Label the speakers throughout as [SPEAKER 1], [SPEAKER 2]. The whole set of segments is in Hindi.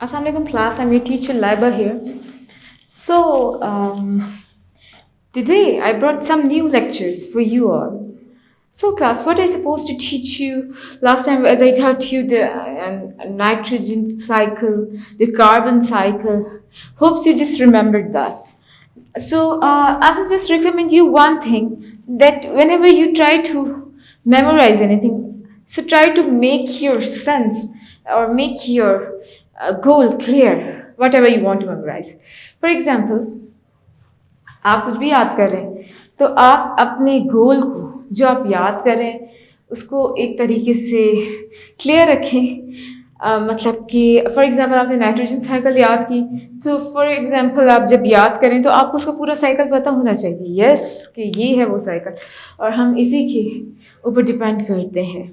[SPEAKER 1] Assalamualaikum class, I'm your teacher Laiba here. So, today I brought some new lectures for you all. So, class, what I supposed to teach you last time, as I taught you the nitrogen cycle, the carbon cycle. Hopes you just remembered that. So, I will just recommend you one thing that whenever you try to memorize anything, so try to make your sense or make your goal clear, whatever you want to memorize. For example, आप कुछ भी याद कर रहे हैं तो आप अपने गोल को जो आप याद कर रहे हैं उसको एक तरीके से क्लियर रखें। मतलब कि फॉर एग्जांपल आपने नाइट्रोजन साइकिल याद की तो फॉर एग्जांपल आप जब याद करें तो आपको उसका पूरा साइकिल पता होना चाहिए यस कि ये है वो साइकिल और हम इसी के ऊपर डिपेंड करते हैं।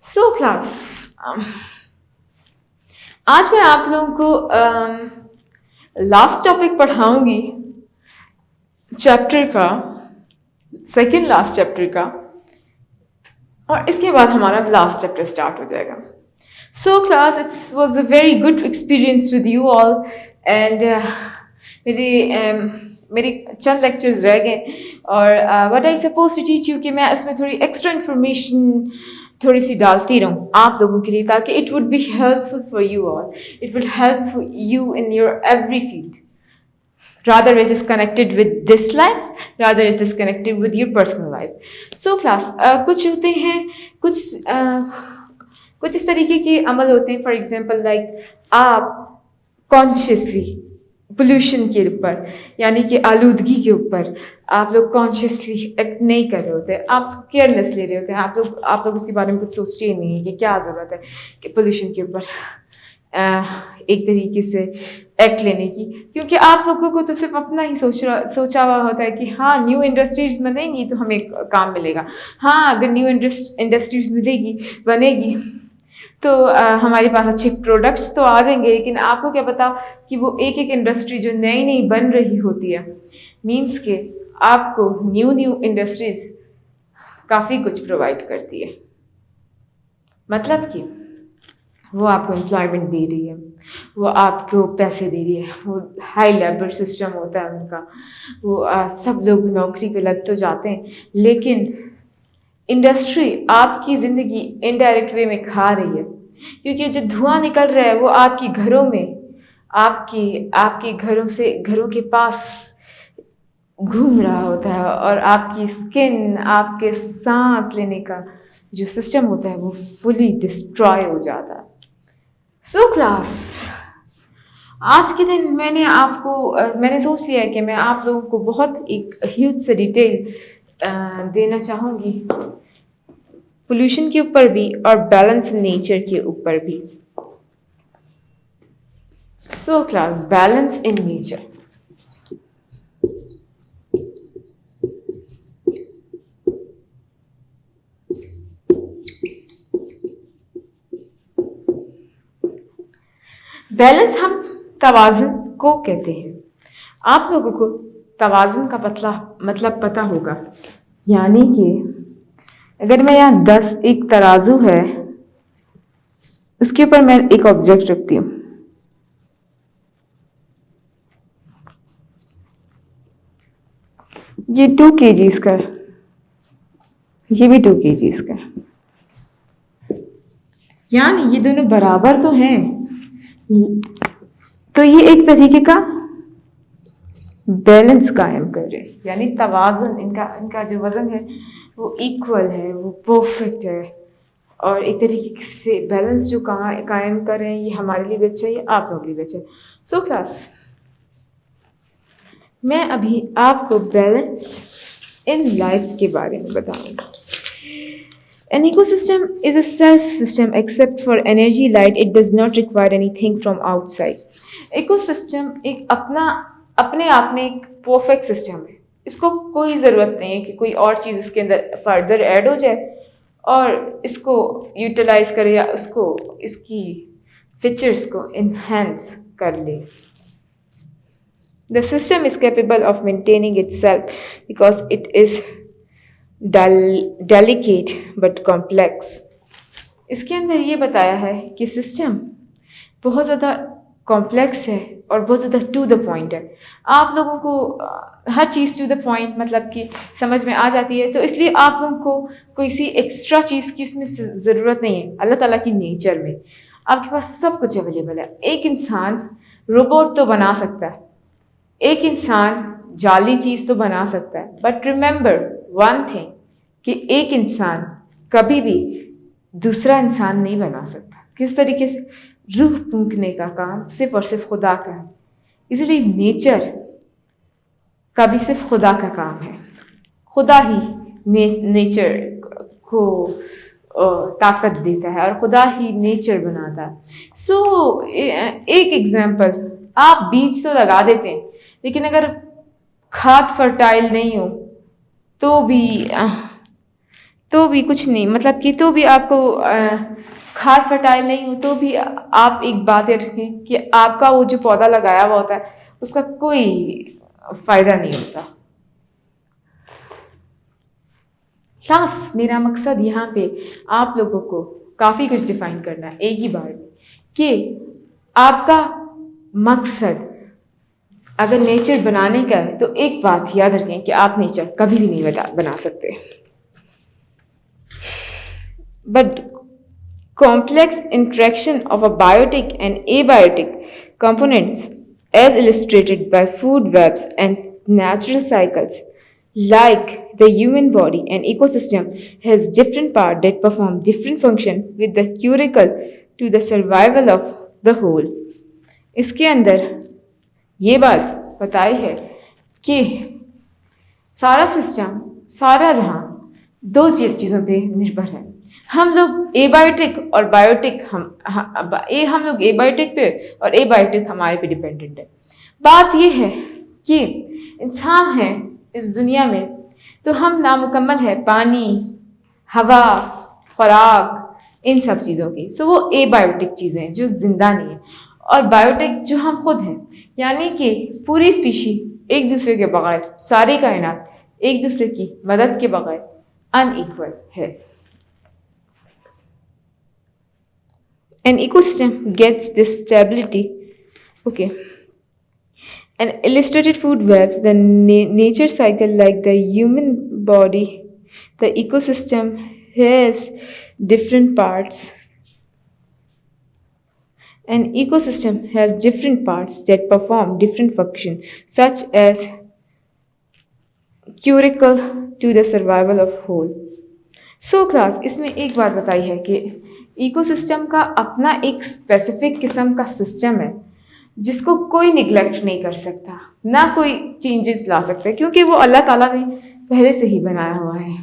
[SPEAKER 1] सो क्लास आज मैं आप लोगों को लास्ट टॉपिक पढ़ाऊंगी चैप्टर का सेकेंड लास्ट चैप्टर का और इसके बाद हमारा लास्ट चैप्टर स्टार्ट हो जाएगा। So class it's was a very good experience with you all and मेरी चंद लेक्चर्स रह गए और what I suppose to teach you कि मैं इसमें थोड़ी एक्स्ट्रा इन्फॉर्मेशन थोड़ी सी डालती रहूँ आप लोगों के लिए ताकि it would be helpful for you all, it will help you in your every field. Rather it is connected with this life, rather it is connected with your personal life. So class, कुछ होते हैं कुछ इस तरीके के अमल होते हैं। फॉर एग्जाम्पल लाइक आप कॉन्शियसली पोल्यूशन के ऊपर यानी कि आलूदगी के ऊपर आप लोग कॉन्शियसली एक्ट नहीं कर रहे होते, आप उसको केयरलेस ले रहे होते हैं, आप लोग उसके बारे में कुछ सोचते ही नहीं है कि क्या ज़रूरत है कि पोल्यूशन के ऊपर एक तरीके से एक्ट लेने की, क्योंकि आप लोगों को तो सिर्फ अपना ही सोचा हुआ होता है कि हाँ न्यू इंडस्ट्रीज बनेंगी तो हमें काम मिलेगा, हाँ अगर न्यू इंडस्ट्रीज बनेगी तो हमारे पास अच्छे प्रोडक्ट्स तो आ जाएंगे। लेकिन आपको क्या पता कि वो एक एक इंडस्ट्री जो नई नई बन रही होती है मीन्स के आपको न्यू इंडस्ट्रीज काफ़ी कुछ प्रोवाइड करती है, मतलब कि वो आपको एम्प्लॉयमेंट दे रही है, वो आपको पैसे दे रही है, वो हाई लेबर सिस्टम होता है उनका, वो सब लोग नौकरी पे लग तो जाते हैं लेकिन इंडस्ट्री आपकी ज़िंदगी इनडायरेक्ट वे में खा रही है, क्योंकि जो धुआं निकल रहा है वो आपके घरों में आपके घरों के पास घूम रहा होता है और आपकी स्किन आपके सांस लेने का जो सिस्टम होता है वो फुली डिस्ट्रॉय हो जाता है। सो क्लास आज के दिन मैंने सोच लिया है कि मैं आप लोगों को बहुत एक ह्यूज से डिटेल देना चाहूँगी पोल्यूशन के ऊपर भी और बैलेंस नेचर के ऊपर भी। So class balance in nature, balance हम तवाज़ुन को कहते हैं। आप लोगों को तवाज़ुन का मतलब पता होगा, यानी कि अगर मैं यहाँ 10 एक तराजू है उसके ऊपर मैं एक ऑब्जेक्ट रखती हूँ, ये 2 kgs का है, ये भी 2 kgs का है, यानी ये दोनों बराबर तो हैं, तो ये एक तरीके का बैलेंस कायम कर रहे हैं, यानी तवाज़ुन इनका जो वज़न है वो इक्वल है, वो परफेक्ट है और एक तरीके से बैलेंस जो कायम कर रहे हैं ये हमारे लिए भी अच्छा है, आप लोगों के लिए भी अच्छा है। सो क्लास मैं अभी आपको बैलेंस इन लाइफ के बारे में बताऊंगा। An ecosystem is a self-system except for energy, light. It does not require anything from outside. Ecosystem एक अपने आप में एक परफेक्ट सिस्टम है, इसको कोई ज़रूरत नहीं है कि कोई और चीज़ इसके अंदर फर्दर ऐड हो जाए और इसको यूटिलाइज करे या इसकी फीचर्स को इन्हेंस कर ले। The system is capable of maintaining itself because it is delicate but complex. इसके अंदर ये बताया है कि सिस्टम बहुत ज़्यादा कॉम्प्लेक्स है और बहुत ज़्यादा टू द पॉइंट है। आप लोगों को हर चीज़ टू द पॉइंट मतलब कि समझ में आ जाती है, तो इसलिए आप लोगों को कोई सी एक्स्ट्रा चीज़ की इसमें ज़रूरत नहीं है। अल्लाह ताला की नेचर में आपके पास सब कुछ अवेलेबल है। एक इंसान रोबोट तो बना सकता है, एक इंसान जाली चीज़ तो बना सकता है, बट रिमेंबर वन थिंग कि एक इंसान कभी भी दूसरा इंसान नहीं बना सकता। किस तरीके से? रूह फूंकने का काम सिर्फ और सिर्फ खुदा का है। इसलिए नेचर का भी सिर्फ खुदा का काम है। खुदा ही नेचर को ताकत देता है और खुदा ही नेचर बनाता है। सो एक एग्जाम्पल, आप बीज तो लगा देते हैं, लेकिन अगर खाद फर्टाइल नहीं हो तो भी कुछ नहीं, मतलब कि तो भी आपको खाद फर्टाइल नहीं हो तो भी आप एक बात याद रखें कि आपका वो जो पौधा लगाया हुआ होता है उसका कोई फायदा नहीं होता। क्लास मेरा मकसद यहाँ पे आप लोगों को काफ़ी कुछ डिफाइन करना है एक ही बार में कि आपका मकसद अगर नेचर बनाने का है तो एक बात याद रखें कि आप नेचर कभी भी नहीं बना सकते। But complex interaction of a biotic and abiotic components as illustrated by food webs and natural cycles like the human body and ecosystem has different parts that perform different function with the curricle to the survival of the whole। इसके अंदर ये बात बताई है कि सारा सिस्टम, सारा जहां दो चीज़ों पे निर्भर है। हम लोग एबायोटिक और बायोटिक हम लोग एबायोटिक पे और एबायोटिक हमारे पे डिपेंडेंट है। बात ये है कि इंसान है इस दुनिया में तो हम नामुकम्मल है पानी, हवा, खुराक, इन सब चीज़ों की। सो वो एबायोटिक चीज़ें हैं जो जिंदा नहीं है, और बायोटिक जो हम खुद हैं, यानी कि पूरी स्पीशी एक दूसरे के बगैर, सारी कायनात एक दूसरे की मदद के बगैर अनइक्वल है। An ecosystem gets this stability. Okay. An illustrated food webs, the nature cycle like the human body, the ecosystem has different parts. An ecosystem has different parts that perform different functions, such as crucial to the survival of whole. So class, इसमें एक बात बताई है कि इकोसिस्टम का अपना एक स्पेसिफिक किस्म का सिस्टम है जिसको कोई निगलेक्ट नहीं कर सकता, ना कोई चेंजेस ला सकता है, क्योंकि वो अल्लाह ताला ने पहले से ही बनाया हुआ है।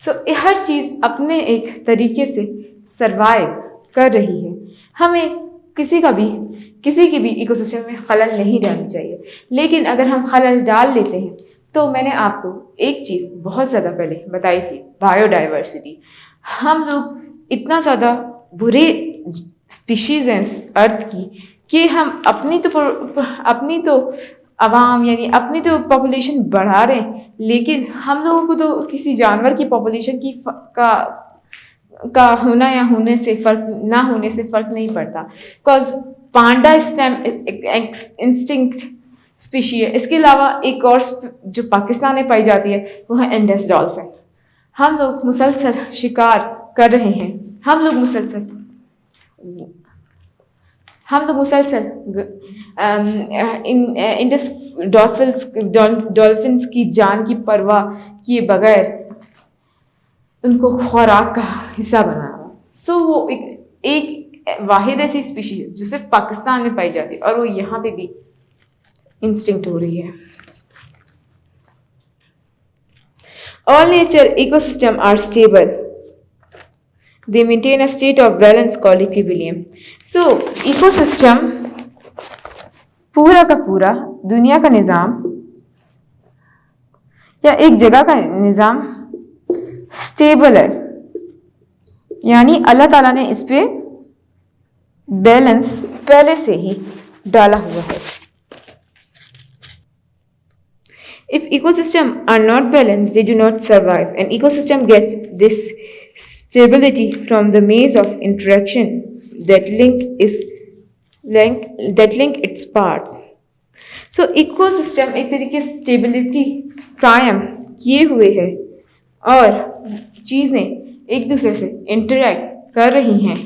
[SPEAKER 1] सो हर चीज़ अपने एक तरीके से सरवाइव कर रही है। हमें किसी की भी इकोसिस्टम में खलल नहीं डालनी चाहिए, लेकिन अगर हम खलल डाल लेते हैं तो मैंने आपको एक चीज़ बहुत ज़्यादा पहले बताई थी, बायोडाइवर्सिटी। हम लोग इतना ज़्यादा बुरे स्पीशीज़ हैं इस अर्थ की कि हम अपनी तो आवाम यानी अपनी तो पॉपुलेशन बढ़ा रहे हैं, लेकिन हम लोगों को तो किसी जानवर की पॉपुलेशन की का होना या होने से ना होने से फ़र्क नहीं पड़ता, बिकॉज पांडा इंस्टिंक्ट स्पीशी है। इसके अलावा एक और जो पाकिस्तान में पाई जाती है वो है इंडस डॉल्फिन। हम लोग मुसलसल शिकार कर रहे हैं, हम लोग मुसलसल इंडस डॉल्फिन्स की जान की परवाह किए बगैर उनको खुराक का हिस्सा बना हुआ। सो वो एक वाहिद ऐसी स्पीशी है जो सिर्फ पाकिस्तान में पाई जाती है और वो यहाँ पे भी इंस्टिंक्ट हो रही है। All nature ecosystem are stable. They maintain a state of balance called equilibrium. So, ecosystem पूरा का पूरा दुनिया का निज़ाम या एक जगह का निज़ाम स्टेबल है, यानी अल्लाह ताला ने इस पे बैलेंस पहले से ही डाला हुआ है। If ecosystems are not balanced, they do not survive. An ecosystem gets this stability from the maze of interaction that link its parts. So ecosystem एक तरीके से स्टेबिलिटी कायम किए हुए है और चीज़ें एक दूसरे से इंटरेक्ट कर रही हैं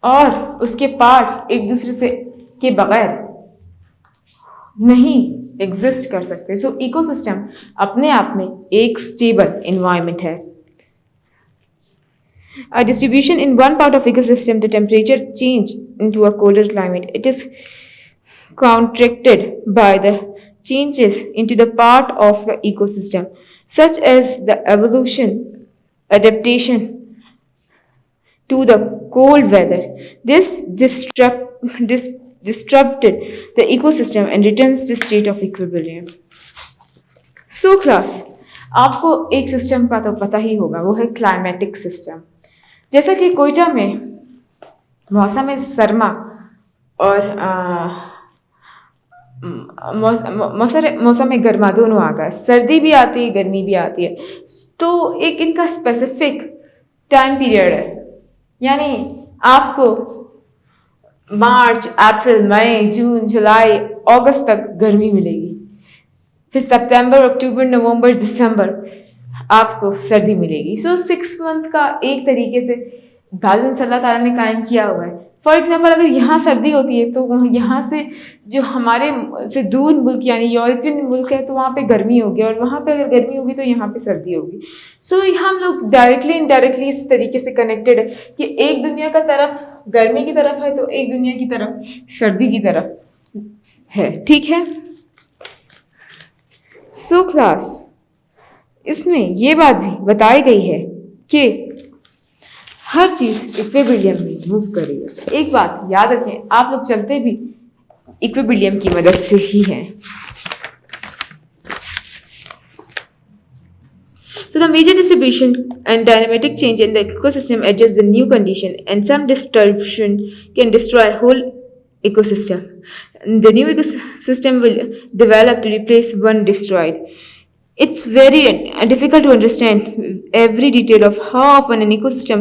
[SPEAKER 1] और उसके पार्ट्स एक दूसरे से के बगैर नहीं एग्जिस्ट कर सकते. सो इकोसिस्टम अपने आप में एक स्टेबल इन्वायरमेंट है. A distribution in one part of ecosystem, the temperature change into a colder climate. It is counteracted by the changes into the part of the ecosystem, such as the adaptation to the cold weather. This disrupted the ecosystem and returns the state of equilibrium. So class, आपको एक सिस्टम का तो पता ही होगा, वो है क्लाइमेटिक सिस्टम. जैसा कि कोयटा में मौसम सरमा और मौसम गर्मा दोनों आ गया. सर्दी भी आती है, गर्मी भी आती है. तो एक इनका स्पेसिफिक टाइम पीरियड है. यानी आपको मार्च, अप्रैल, मई, जून, जुलाई, अगस्त तक गर्मी मिलेगी. फिर सितंबर, अक्टूबर, नवंबर, दिसंबर आपको सर्दी मिलेगी. सो 6 मंथ का एक तरीके से बैलेंस अल्लाह ताला ने कायम किया हुआ है. फॉर एग्जांपल अगर यहाँ सर्दी होती है तो यहाँ से जो हमारे से दूर मुल्क यानी यूरोपियन मुल्क है तो वहाँ पे गर्मी होगी और वहाँ पे अगर गर्मी होगी तो यहाँ पे सर्दी होगी. सो हम लोग डायरेक्टली इनडायरेक्टली इस तरीके से कनेक्टेड है कि एक दुनिया का तरफ गर्मी की तरफ है तो एक दुनिया की तरफ सर्दी की तरफ है. ठीक है. सो क्लास, इसमें ये बात भी बताई गई है कि हर चीज़ इक्विलिब्रियम में मूव कर रही है. एक बात याद रखें, आप लोग चलते भी इक्विलिब्रियम की मदद से ही हैं. So the major distribution and dynamic change in the ecosystem adjusts the new condition, and some disruption can destroy whole ecosystem. The new ecosystem will develop to replace one destroyed. It's very difficult to understand every detail of how often an ecosystem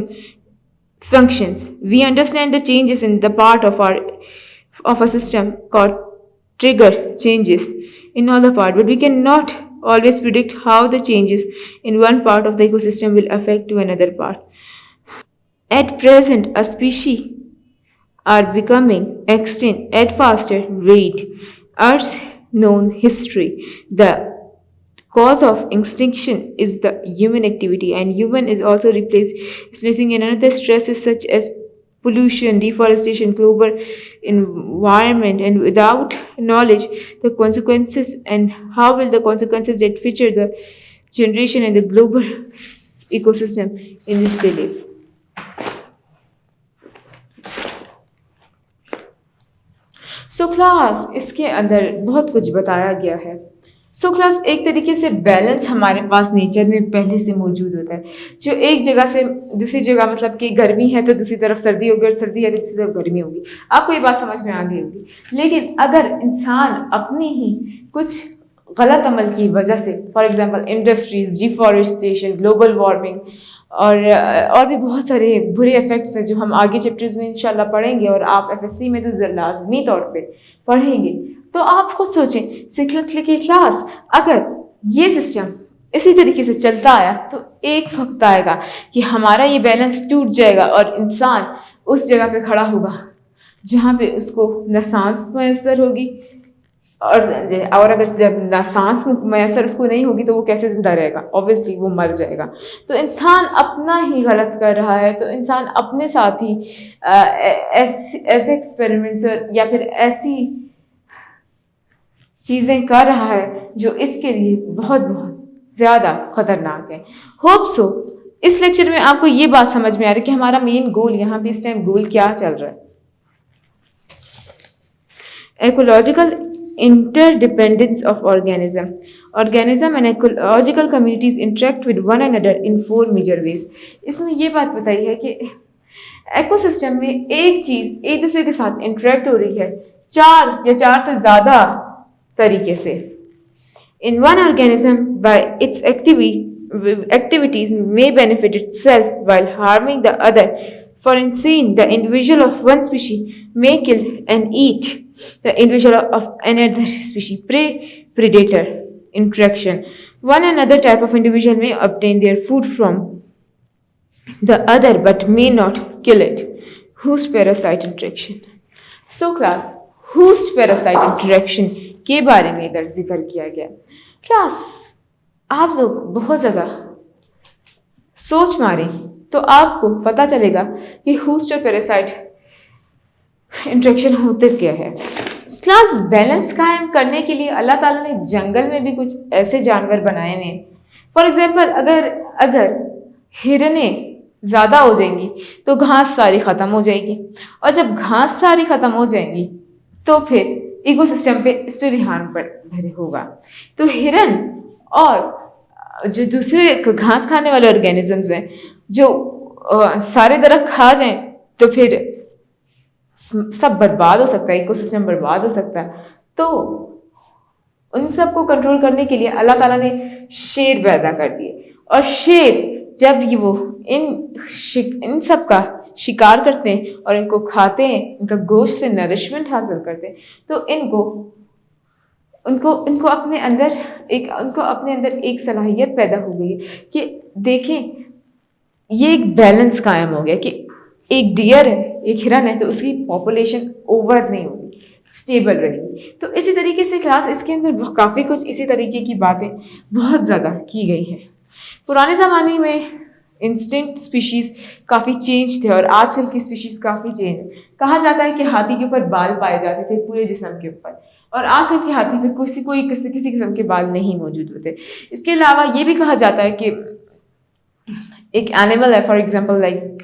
[SPEAKER 1] functions. We understand the changes in the part of a system called trigger changes in all the part, but we cannot always predict how the changes in one part of the ecosystem will affect to another part. At present, a species are becoming extinct at faster rate. Earth's known history, the cause of extinction is the human activity, and human is also replacing another stresses such as pollution, deforestation, global environment, and without knowledge the consequences, and how will the consequences that feature the generation and the global ecosystem in which they live. So class, इसके अंदर बहुत कुछ बताया गया है. सो क्लास, एक तरीके से बैलेंस हमारे पास नेचर में पहले से मौजूद होता है. जो एक जगह से दूसरी जगह, मतलब कि गर्मी है तो दूसरी तरफ सर्दी होगी और सर्दी है तो दूसरी तरफ गर्मी होगी. आपको ये बात समझ में आ गई होगी. लेकिन अगर इंसान अपनी ही कुछ गलत अमल की वजह से, for example industries, deforestation, global warming और भी बहुत सारे बुरे इफेक्ट्स हैं जो हम आगे चैप्टर्स में इंशाल्लाह पढ़ेंगे और आप एफएससी में तो लाजमी तौर पे पढ़ेंगे. तो आप खुद सोचें, सिक्स की क्लास, अगर ये सिस्टम इसी तरीके से चलता आया तो एक वक्त आएगा कि हमारा ये बैलेंस टूट जाएगा और इंसान उस जगह पे खड़ा होगा जहाँ पे उसको न सांस मैसर होगी और अगर जब ना सांस मैसर उसको नहीं होगी तो वो कैसे जिंदा रहेगा. ऑब्वियसली वो मर जाएगा. तो इंसान अपना ही गलत कर रहा है. तो इंसान अपने साथ ही ऐसे एक्सपेरिमेंट्स या फिर ऐसी चीज़ें कर रहा है जो इसके लिए बहुत बहुत ज़्यादा खतरनाक है. होप सो इस लेक्चर में आपको ये बात समझ में आ रही है कि हमारा मेन गोल यहाँ पे इस टाइम गोल क्या चल रहा है. एकोलॉजिकल interdependence of organism and ecological communities interact with one another in 4 major ways. इसमें ये बात बताई है कि इकोसिस्टम में एक चीज एक दूसरे के साथ इंटरेक्ट हो रही है 4 या 4 से ज्यादा तरीके से. In one organism, by its activities may benefit itself while harming the other. For instance, the individual of one species may kill and eat the individual of another species. Prey predator interaction. One another type of individual may obtain their food from the other but may not kill it. Host parasite interaction. So class, host parasite interaction के बारे में इधर जिक्र किया गया. क्लास, आप लोग बहुत ज़्यादा सोच मारें तो आपको पता चलेगा कि होस्ट और पैरासाइट इंटरेक्शन होते क्या है. क्लास, बैलेंस कायम करने के लिए अल्लाह ताला ने जंगल में भी कुछ ऐसे जानवर बनाए हुए हैं. फॉर एग्जाम्पल, अगर हिरनें ज़्यादा हो जाएंगी तो घास सारी ख़त्म हो जाएगी, और जब घास सारी ख़त्म हो जाएंगी तो फिर इकोसिस्टम पे इस पर भी हार्म भरे होगा. तो हिरन और जो दूसरे घास खाने वाले ऑर्गेनिजम्स हैं जो सारे दरख्त खा जाएं तो फिर सब बर्बाद हो सकता है, इकोसिस्टम बर्बाद हो सकता है. तो उन सब को कंट्रोल करने के लिए अल्लाह ताला ने शेर पैदा कर दिए, और शेर जब वो इन सब का शिकार करते हैं और इनको खाते हैं, इनका गोश्त से नरिशमेंट हासिल करते हैं, तो उनको अपने अंदर एक सलाहियत पैदा हो गई है कि देखें, ये एक बैलेंस कायम हो गया कि एक डियर है, एक हिरन है, तो उसकी पॉपुलेशन ओवर नहीं होगी, स्टेबल रहेगी. तो इसी तरीके से क्लास, इसके अंदर काफ़ी कुछ इसी तरीके की बातें बहुत ज़्यादा की गई हैं. पुराने ज़माने में इंस्टिंक्ट स्पीशीज़ काफ़ी चेंज थे और आजकल की स्पीशीज़ काफ़ी चेंज है. कहा जाता है कि हाथी के ऊपर बाल पाए जाते थे पूरे जिस्म के ऊपर, और आजकल की हाथी में किसी किस्म के बाल नहीं मौजूद होते. इसके अलावा ये भी कहा जाता है कि एक एनिमल है, फॉर एग्जांपल लाइक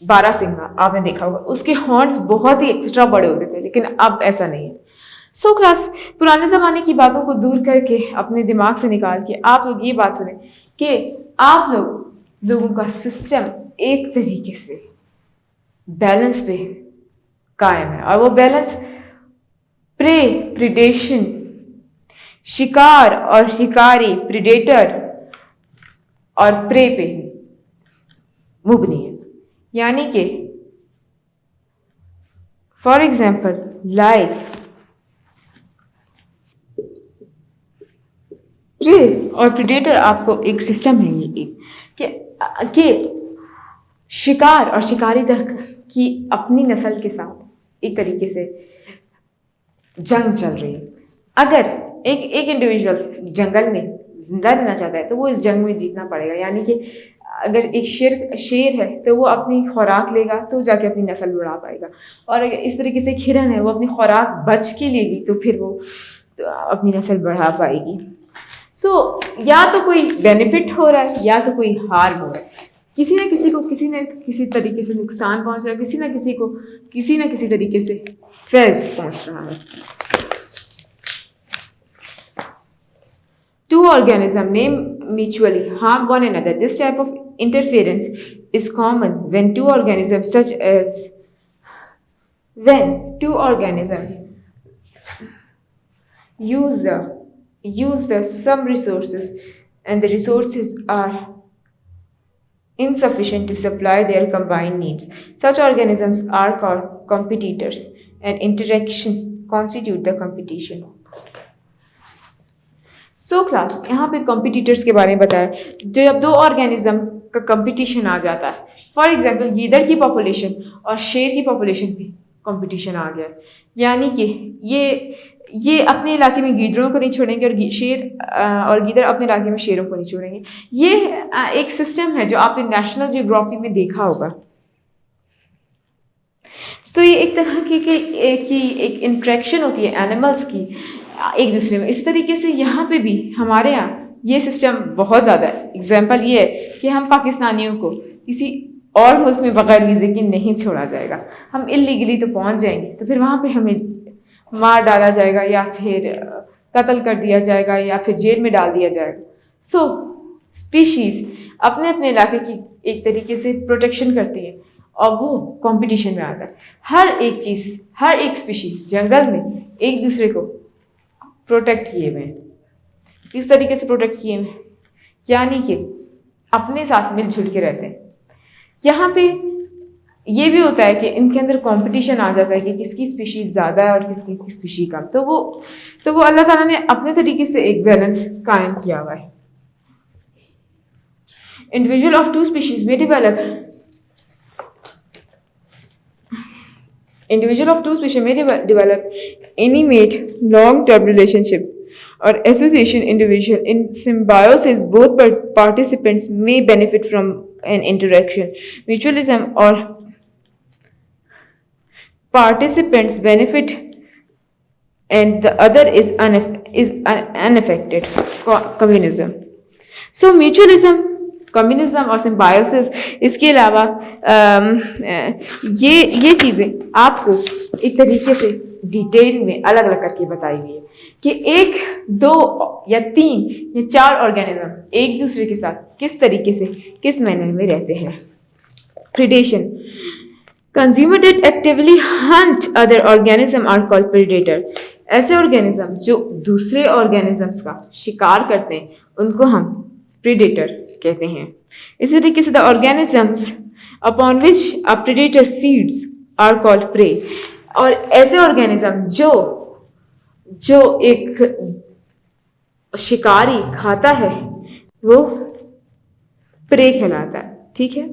[SPEAKER 1] बारहसिंगा, आपने देखा होगा, उसके हॉर्न्स बहुत ही एक्स्ट्रा बड़े होते थे, लेकिन अब ऐसा नहीं है. सो क्लास, पुराने ज़माने की बातों को दूर करके अपने दिमाग से निकाल के आप लोग ये बात सुने कि आप लोगों का सिस्टम एक तरीके से बैलेंस पे कायम है, और वो बैलेंस प्रिडेशन, शिकार और शिकारी, प्रिडेटर और प्रे पे मुबनी है. यानी कि फॉर एग्जाम्पल लाइक प्रे और प्रिडेटर, आपको एक सिस्टम है ये कि शिकार और शिकारी दर की अपनी नस्ल के साथ एक तरीके से जंग चल रही है. अगर एक इंडिविजुअल जंगल में जिंदा रहना चाहता है तो वो इस जंग में जीतना पड़ेगा. यानी कि अगर एक शेर है तो वो अपनी खुराक लेगा तो जाके अपनी नस्ल बढ़ा पाएगा, और अगर इस तरीके से एक हिरन है, वो अपनी खुराक बच के लेगी तो फिर वो अपनी नस्ल बढ़ा पाएगी. सो या तो कोई बेनिफिट हो रहा है या तो कोई हार्म हो रहा है. किसी न किसी तरीके से नुकसान पहुंच रहा है, किसी न किसी तरीके से फैज़ पहुंच रहा है. Two organisms may mutually harm one another. This type of interference is common when two organisms use some resources and the resources are insufficient to supply their combined needs. Such organisms are called competitors, and interaction constitute the competition. So class, यहाँ पे कॉम्पिटिटर्स के बारे में बताया. जब दो ऑर्गेनिज्म का कंपटीशन आ जाता है, फॉर एग्जांपल गीदड़ की पॉपुलेशन और शेर की पॉपुलेशन पे कंपटीशन आ गया, यानी कि ये अपने इलाके में गीदड़ों को नहीं छोड़ेंगे और गीदड़ अपने इलाके में शेरों को नहीं छोड़ेंगे. ये एक सिस्टम है जो आपने नेशनल जियोग्राफी में देखा होगा. तो ये एक तरह की एक इंट्रैक्शन होती है एनिमल्स की एक दूसरे में. इसी तरीके से यहाँ पे भी हमारे यहाँ ये सिस्टम बहुत ज़्यादा है. एग्जाम्पल ये है कि हम पाकिस्तानियों को किसी और मुल्क में बगैर वीज़े के नहीं छोड़ा जाएगा. हम इलीगली तो पहुँच जाएंगे तो फिर वहाँ पे हमें मार डाला जाएगा या फिर कत्ल कर दिया जाएगा या फिर जेल में डाल दिया जाएगा. सो स्पीशीज़ अपने अपने इलाके की एक तरीके से प्रोटेक्शन करती है और वो कंपटीशन में आता है. हर एक स्पीशीज जंगल में एक दूसरे को प्रोटेक्ट किए हुए हैं. किस तरीके से प्रोटेक्ट किए हैं, यानी कि अपने साथ मिलजुल के रहते हैं। यहाँ पे ये भी होता है कि इनके अंदर कंपटीशन आ जाता है कि किसकी स्पीशीज ज़्यादा है और किसकी स्पीशीज कम, तो वो अल्लाह ताला ने अपने तरीके से एक बैलेंस कायम किया हुआ है। इंडिविजुअल ऑफ टू स्पीशीज में develop Individual of two species may develop any mate long-term relationship or association. Individual in symbiosis, both participants may benefit from an interaction. Mutualism or participants benefit and the other is unaffected. Communism. So mutualism, communism और सिम्बायोसिस, इसके अलावा ये चीज़ें आपको एक तरीके से डिटेल में अलग अलग करके बताई गई है कि 1, 2 या 3 या 4 ऑर्गेनिज्म एक दूसरे के साथ किस तरीके से किस मैनर में रहते हैं। Predation, consumer that actively hunt other organism are called predator. ऐसे ऑर्गेनिज्म जो दूसरे ऑर्गेनिजम्स का शिकार करते हैं उनको हम प्रीडेटर कहते हैं। इसी तरीके से the organisms upon which a predator feeds are called prey. और ऐसे ऑर्गेनिज्म जो एक शिकारी खाता है वो प्रे कहलाता है। ठीक है,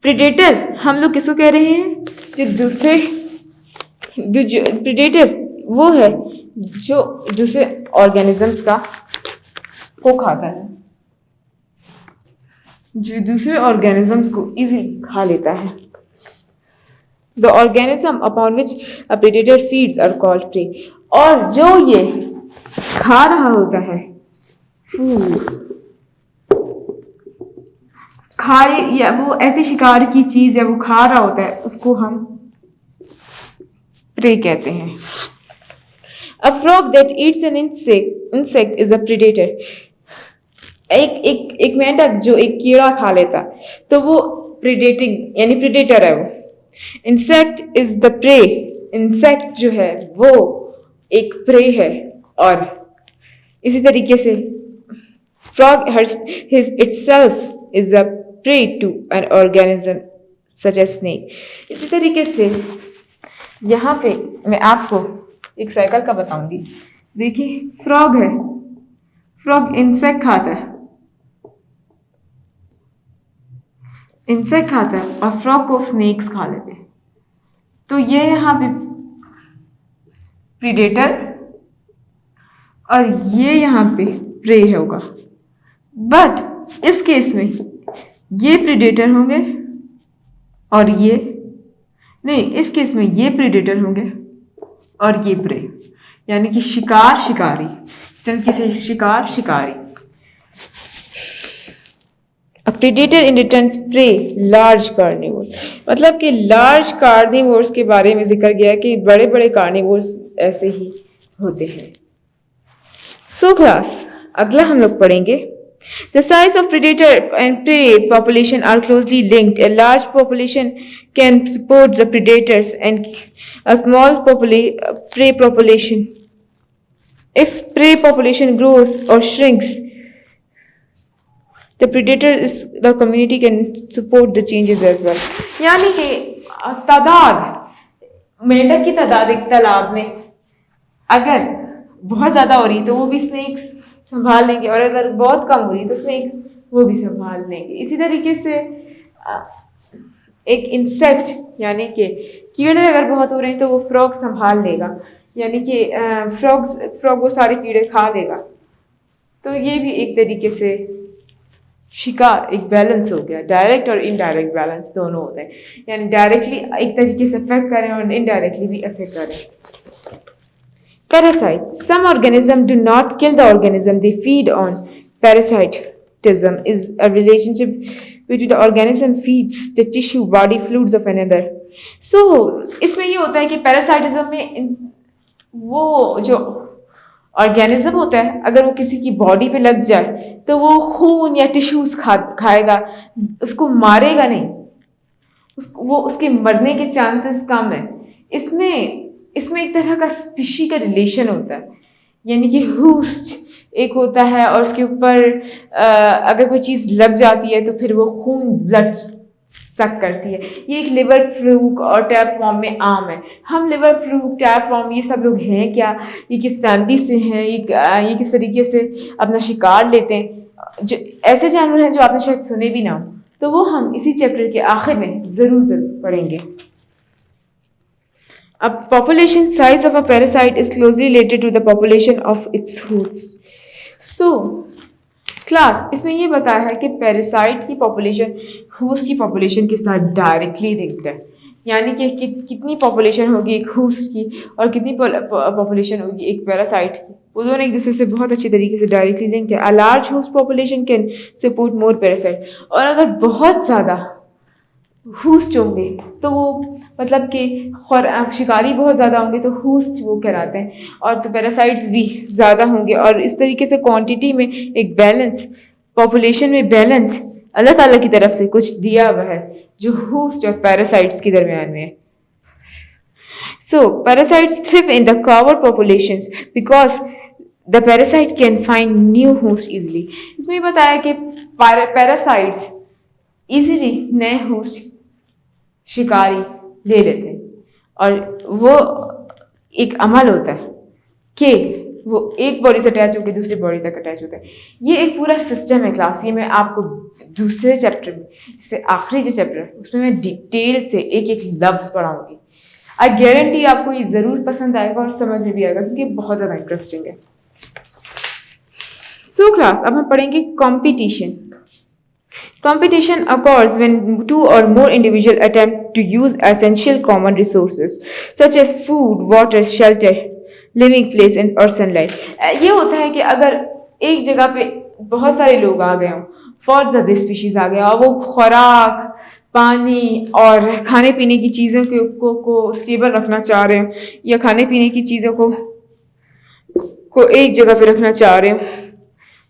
[SPEAKER 1] प्रेडेटर हम लोग किसको कह रहे हैं, जो प्रेडेटर वो है जो दूसरे ऑर्गेनिजम्स का को खाता है, जो दूसरे ऑर्गेनिजम्स को इजीली खा लेता है। The organism upon which a predator feeds are called prey. और जो ये खा रहा होता है या वो ऐसे शिकार की चीज या वो खा रहा होता है उसको हम प्रे कहते हैं। A frog that eats an insect is a predator. एक मेंढक जो एक कीड़ा खा लेता तो वो प्रेडेटिंग यानी प्रेडेटर है वो। Insect is the prey. Insect जो है वो एक प्रे है। और इसी तरीके से frog itself is a prey to an organism such as snake। इसी तरीके से यहाँ पे मैं आपको एक साइकिल का बताऊंगी। देखिए, फ्रॉग है, फ्रॉग इंसेक्ट खाता है, इंसेक्ट खाता है और फ्रॉग को स्नेक्स खा लेते हैं। तो ये यहाँ पे प्रीडेटर और ये यहाँ पे प्रे होगा। बट इस केस में ये प्रीडेटर होंगे और ये नहीं, इस केस में ये प्रीडेटर होंगे और ये प्रे, यानी कि शिकार शिकारी, किसी शिकार शिकारी। A predator in return prey large carnivores। मतलब कि लार्ज कार्निवोर्स के बारे में जिक्र गया कि बड़े बड़े कार्निवोर्स ऐसे ही होते हैं। सो क्लास अगला हम लोग पढ़ेंगे The size of predator and prey population are closely linked. A large population can support the predators and a small prey population. If prey population grows or shrinks, the community can support the changes as well। यानी कि मेंढक की तादाद एक तालाब में अगर बहुत ज़्यादा हो रही तो वो भी स्नेक्स संभाल लेंगे, और अगर बहुत कम हो रही तो स्नेक्स वो भी संभाल लेंगे। इसी तरीके से एक इंसेक्ट यानी कि कीड़े अगर बहुत हो रहे हैं तो वो फ्रॉग संभाल लेगा, यानी कि फ्रॉग वो सारे कीड़े खा लेगा। तो ये भी एक तरीके से शिकार एक बैलेंस हो गया। डायरेक्ट और इनडायरेक्ट बैलेंस दोनों होते हैं, यानी डायरेक्टली एक तरीके से अफेक्ट करें और इनडायरेक्टली भी अफेक्ट करें। Parasites. Some organisms do not kill the organism, they feed on. Parasitism is a relationship between the organism feeds the tissue, body fluids of another. So, इसमें ये होता है कि पैरासाइटिज्म में वो जो ऑर्गेनिज्म होता है अगर वो किसी की बॉडी पे लग जाए तो वो खून या टिश्यूज खाएगा, उसको मारेगा नहीं, वो उसके मरने के चांसेस कम है। इसमें एक तरह का स्पीशी का रिलेशन होता है, यानी कि होस्ट एक होता है और उसके ऊपर अगर कोई चीज़ लग जाती है तो फिर वो खून ब्लड सक करती है। ये एक लिवर फ्लूक और टैप फॉर्म में आम है। हम लिवर फ्लूक, टैप फॉर्म, ये सब लोग हैं क्या, ये किस फैमिली से हैं, ये किस तरीके से अपना शिकार लेते हैं, जो ऐसे जानवर हैं जो आपने शायद सुने भी ना हो, तो वो हम इसी चैप्टर के आखिर में ज़रूर पढ़ेंगे। A population size of a parasite is closely related to the population of its hosts. So, class इसमें ये बताया है कि पैरासाइट की पॉपुलेशन होस्ट की पॉपुलेशन के साथ डायरेक्टली लिंक्ड है। यानी कि कितनी पॉपुलेशन होगी एक होस्ट की और कितनी पॉपुलेशन होगी एक पैरासाइट की, वो दोनों एक दूसरे से बहुत अच्छी तरीके से डायरेक्टली लिंक है। A large host population can support more parasite. और अगर बहुत ज़्यादा होस्ट होंगे तो वो मतलब कि शिकारी बहुत ज़्यादा होंगे तो होस्ट वो कहलाते हैं, और तो पैरासाइट्स भी ज़्यादा होंगे। और इस तरीके से क्वांटिटी में एक बैलेंस, पॉपुलेशन में बैलेंस अल्लाह ताला की तरफ से कुछ दिया हुआ है जो होस्ट और पैरासाइट्स के दरमियान में है। So, parasites thrive in the covered populations because the parasite can find new host easily. इसमें ये बताया कि पैरासाइट्स इजीली नए होस्ट शिकारी ले लेते हैं, और वो एक अमल होता है कि वो एक बॉडी से अटैच होकर दूसरी बॉडी तक अटैच होता है। ये एक पूरा सिस्टम है क्लास। ये मैं आपको दूसरे चैप्टर में, इससे आखिरी जो चैप्टर है उसमें मैं डिटेल से एक एक लफ्ज़ पढ़ाऊंगी। आई गारंटी आपको ये ज़रूर पसंद आएगा और समझ में भी आएगा क्योंकि बहुत ज़्यादा इंटरेस्टिंग है। सो क्लास अब हम पढ़ेंगे competition. Competition occurs when two or more individuals attempt to use essential common resources such as food, water, shelter, living place and or sunlight. ये होता है कि अगर एक जगह पे बहुत सारे लोग आ गए हों, फॉर ज़्यादा स्पीशीज आ गए और वो खुराक, पानी और खाने पीने की चीज़ों को स्टेबल रखना चाह रहे हो, या खाने पीने की चीज़ों को एक जगह पे रखना चाह रहे हो,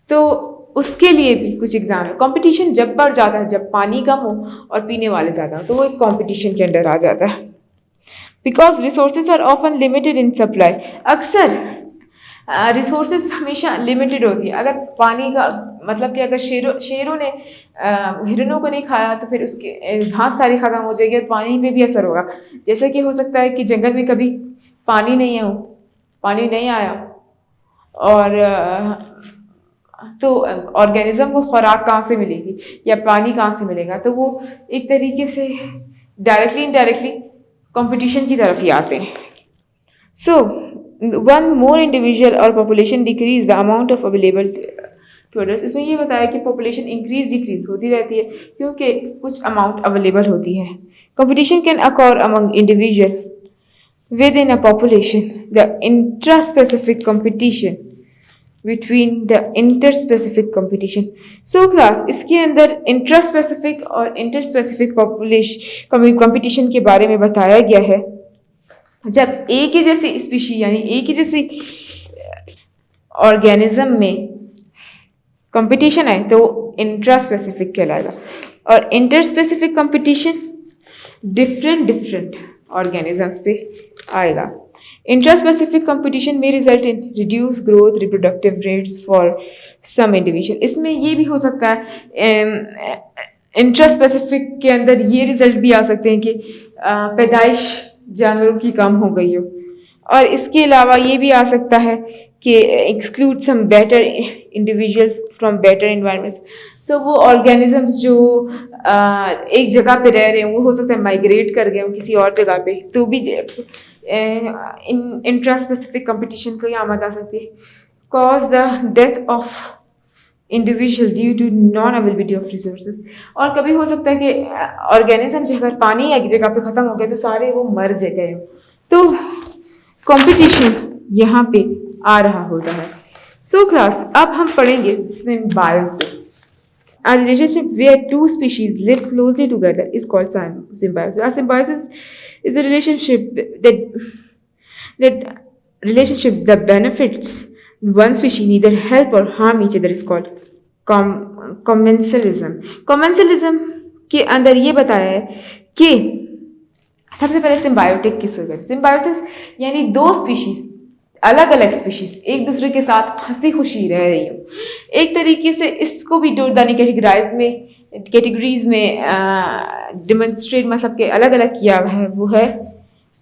[SPEAKER 1] तो उसके लिए भी कुछ एग्जाम है। कंपटीशन जब बढ़ जाता है, जब पानी कम हो और पीने वाले ज़्यादा हो, तो वो एक कंपटीशन के अंदर आ जाता है। Because resources are often limited in supply. अक्सर रिसोर्सेज हमेशा लिमिटेड होती है। अगर पानी का मतलब कि अगर शेरों ने हिरणों को नहीं खाया तो फिर उसके घास सारी ख़त्म हो जाएगी और पानी पे भी असर होगा। जैसे कि हो सकता है कि जंगल में कभी पानी नहीं आया और तो ऑर्गेनिज्म को खुराक कहाँ से मिलेगी या पानी कहाँ से मिलेगा, तो वो एक तरीके से डायरेक्टली इनडायरेक्टली कंपटीशन की तरफ ही आते हैं। So one more individual or population decrease the amount of available to others. इसमें ये बताया कि पॉपुलेशन इंक्रीज डिक्रीज होती रहती है क्योंकि कुछ अमाउंट अवेलेबल होती है। Competition can occur among individual with in a population. The intraspecific competition between the interspecific competition. So class इसके अंदर इंट्रास्पेसिफिक और इंटरस्पेसिफिक कंपटीशन के बारे में बताया गया है। जब एक ही जैसी स्पीशी यानी एक ही जैसी ऑर्गेनिज्म में कंपटीशन आए तो इंट्रास्पेसिफिक कहलाएगा, और इंटरस्पेसिफिक कंपटीशन डिफरेंट ऑर्गेनिजम्स पे आएगा। Intraspecific competition may result in reduced growth reproductive rates for some individual. इसमें ये भी हो सकता है इंट्रास्पेसिफिक के अंदर ये रिजल्ट भी आ सकते हैं कि पैदाइश जानवरों की कम हो गई हो, और इसके अलावा ये भी आ सकता है कि exclude some better individual from better environments. So वो ऑर्गेनिजम्स जो एक जगह पे रह रहे हैं वो हो सकता है माइग्रेट कर गए हो किसी और जगह पे, तो भी इंट्रास्पेसिफिक कंपटीशन को यहाँ आमद आ सकती है। Cause the death of individual due to non availability of resources. और कभी हो सकता है कि ऑर्गेनिज्म जो अगर पानी एक जगह पे ख़त्म हो गया तो सारे वो मर गए हो, तो कंपटीशन यहाँ पे आ रहा होता है। सो क्लास अब हम पढ़ेंगे symbiosis. A relationship where two species live closely together is called symbiosis. A symbiosis is a relationship that benefits one species neither help or harm each other is called commensalism. Commensalism के अंदर ये बताया है कि सबसे पहले सिम्बायोटिक किस हो गए। सिम्बायोसिस यानी दो स्पीशीज अलग अलग स्पीशीज एक दूसरे के साथ हंसी खुशी रह रही हो। एक तरीके से इसको भी डोरदानी कैटेगरीज में डिमॉन्स्ट्रेट मतलब के अलग अलग किया है, वो है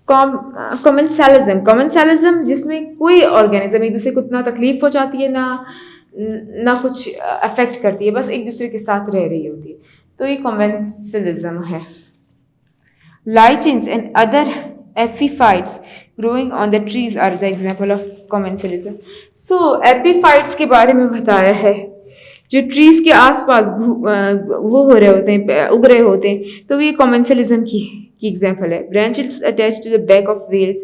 [SPEAKER 1] कॉमेंसलिज्म। कॉमेंसलिज्म जिसमें कोई ऑर्गेनिज्म एक दूसरे को उतना तकलीफ पहुंचाती है ना कुछ अफेक्ट करती है, बस एक दूसरे के साथ रह रही होती है, तो ये कॉमेंसलिज्म है। Lichens and other epiphytes growing on the trees are the example of commensalism. So epiphytes के बारे में बताया है, जो ट्रीज के आसपास वो हो रहे होते हैं, उग रहे होते हैं, तो ये कॉमेंसलिज्म की एग्जाम्पल है। Branches attach to the back of whales,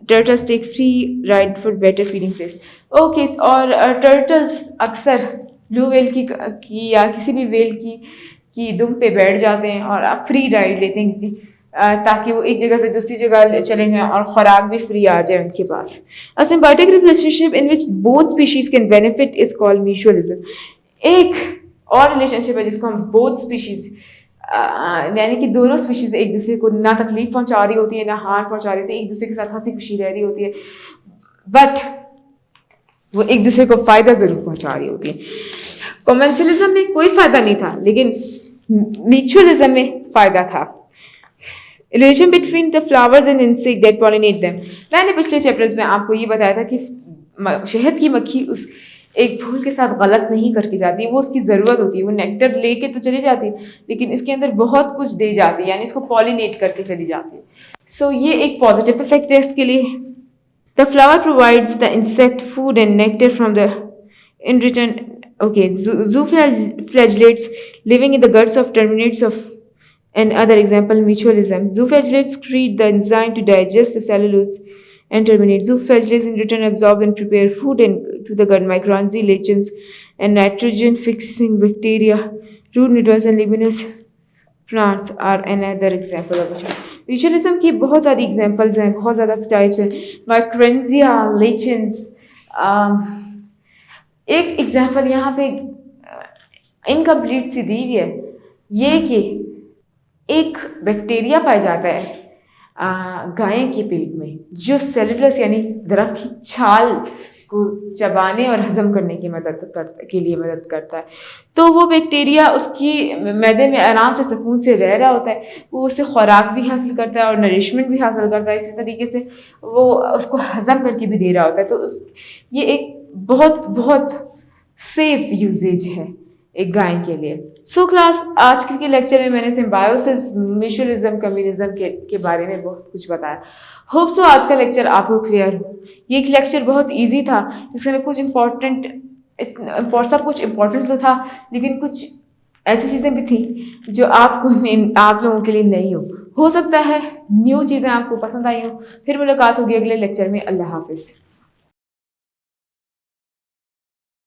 [SPEAKER 1] turtles take free ride for better feeding place. Okay, और टर्टल्स अक्सर ब्लू व्हेल की या किसी भी व्हेल की दुम पे बैठ जाते हैं और फ्री राइड लेते हैं ताकि वो एक जगह से दूसरी जगह चले जाएं और खुराक भी फ्री आ जाए उनके पास। A symbiotic relationship in which both species can benefit is called mutualism. एक और रिलेशनशिप है जिसको हम बोथ स्पीशीज यानी कि दोनों स्पीशीज एक दूसरे को ना तकलीफ पहुंचा रही होती है ना हार्म पहुंचा रही होती है, एक दूसरे के साथ हंसी खुशी रह रही होती है, बट वो एक दूसरे को फायदा जरूर पहुंचा रही होती है। कॉमेंसलिज्म में कोई फायदा नहीं था, लेकिन म्यूचुअलिज्म में फायदा था। Relation between the flowers and insect that pollinate them. मैंने पिछले चैप्टर्स में आपको ये बताया था कि शहद की मक्खी उस एक फूल के साथ गलत नहीं करके जाती, वो उसकी ज़रूरत होती है, वो नेक्टर लेके तो चली जाती है, लेकिन इसके अंदर बहुत कुछ दे जाती है, यानी इसको पॉलिनेट करके चली जाती है। सो ये एक पॉजिटिव इफेक्ट है इसके लिए। The flower provides the insect food and nectar from the in return. Okay, zooflagellates living in the guts of terminates of another example, mutualism. Zooflagellates secrete the enzyme to digest the cellulose and terminate. Zooflagellates in return absorb and prepare food to the gut. Microrhizae, lichens, and nitrogen-fixing bacteria, root noodles, and leguminous plants are another example of it. Mutualism की बहुत ज़्यादा examples हैं, बहुत ज़्यादा types हैं. Microrhizae, lichens, एक एग्जाम्पल यहाँ पे इनकम्प्लीट सी दी हुई है, ये कि एक बैक्टीरिया पाया जाता है गाय के पेट में जो सेलुलस यानी दरख्त की छाल को चबाने और हजम करने की के लिए मदद करता है। तो वो बैक्टीरिया उसकी मैदे में आराम से सुकून से रह रहा होता है, वो उससे खुराक भी हासिल करता है और नरिशमेंट भी हासिल करता है, इसी तरीके से वो उसको हजम करके भी दे रहा होता है। तो ये एक बहुत बहुत सेफ यूजेज है एक गाय के लिए। सो क्लास, आज के लेक्चर में मैंने सिम्बायोसिस, म्यूचुअलिज्म, कम्युनिज्म के बारे में बहुत कुछ बताया। होप सो आज का लेक्चर आपको क्लियर हो। ये एक लेक्चर बहुत इजी था, इसमें कुछ सब कुछ इम्पोर्टेंट तो था, लेकिन कुछ ऐसी चीज़ें भी थी जो आप लोगों के लिए नहीं हो सकता है न्यू चीज़ें आपको पसंद आई हो। फिर मुलाकात होगी अगले लेक्चर में। अल्लाह हाफिज़।